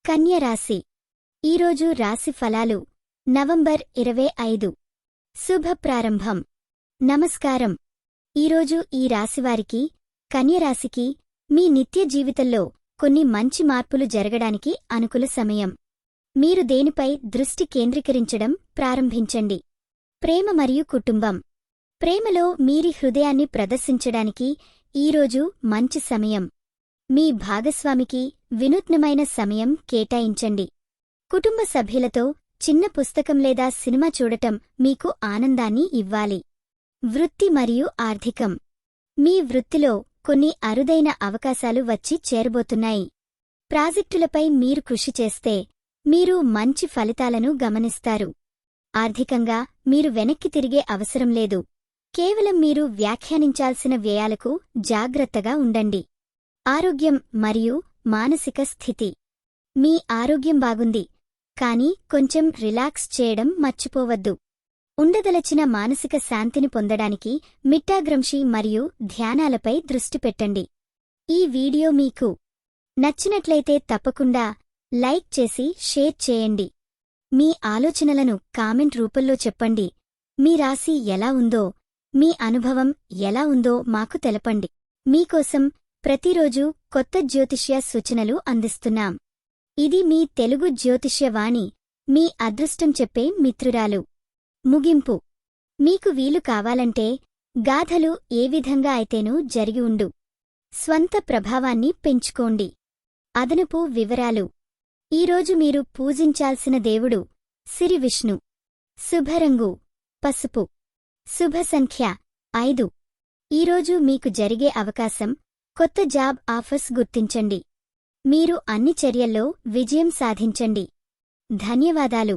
కన్య రాశి. ఈరోజు రాశి ఫలాలు నవంబర్ 25. శుభ ప్రారంభం. నమస్కారం. ఈరోజు ఈ రాశివారికి, కన్యరాశికి మీ నిత్య జీవితంలో కొన్ని మంచి మార్పులు జరగడానికి అనుకూల సమయం. మీరు దేనిపై దృష్టి కేంద్రీకరించడం ప్రారంభించండి. ప్రేమ మరియు కుటుంబం. ప్రేమలో మీరి హృదయాన్ని ప్రదర్శించడానికి ఈరోజు మంచి సమయం. మీ భాగస్వామికి వినూత్నమైన సమయం కేటాయించండి. కుటుంబ సభ్యులతో చిన్న పుస్తకం లేదా సినిమా చూడటం మీకు ఆనందాన్ని ఇవ్వాలి. వృత్తి మరియు ఆర్థికం. మీ వృత్తిలో కొన్ని అరుదైన అవకాశాలు వచ్చి చేరబోతున్నాయి. ప్రాజెక్టులపై మీరు కృషి చేస్తే మీరు మంచి ఫలితాలను గమనిస్తారు. ఆర్థికంగా మీరు వెనక్కి తిరిగే అవసరం లేదు. కేవలం మీరు వ్యాఖ్యానించాల్సిన వ్యయాలకు జాగ్రత్తగా ఉండండి. ఆరోగ్యం మరియు మానసిక స్థితి. మీ ఆరోగ్యం బాగుంది, కానీ కొంచెం రిలాక్స్ చేయడం మర్చిపోవద్దు. ఉండదలచిన మానసిక శాంతిని పొందడానికి మిట్టాగ్రంశి మరియు ధ్యానాలపై దృష్టి పెట్టండి. ఈ వీడియో మీకు నచ్చినట్లయితే తప్పకుండా లైక్ చేసి షేర్ చేయండి. మీ ఆలోచనలను కామెంట్ రూపంలో చెప్పండి. మీ రాశి ఎలా ఉందో, మీ అనుభవం ఎలా ఉందో మాకు తెలపండి. మీకోసం ప్రతిరోజు కొత్త జ్యోతిష్య సూచనలు అందిస్తున్నాం. ఇది మీ తెలుగు జ్యోతిష్య వాణి, మీ అదృష్టం చెప్పే మిత్రురాలు. ముగింపు. మీకు వీలు కావాలంటే గాథలు ఏ విధంగా అయితేనూ జరిగి ఉండు. స్వంత ప్రభావాన్ని పెంచుకోండి. అదనపు వివరాలు. ఈరోజు మీరు పూజించాల్సిన దేవుడు శ్రీ విష్ణు. శుభరంగు పసుపు. శుభ సంఖ్య 5. ఈరోజు మీకు జరిగే అవకాశం కొత్త జాబ్ ఆఫర్స్ గుర్తించండి. మీరు అన్ని చర్యల్లో విజయం సాధించండి. ధన్యవాదాలు.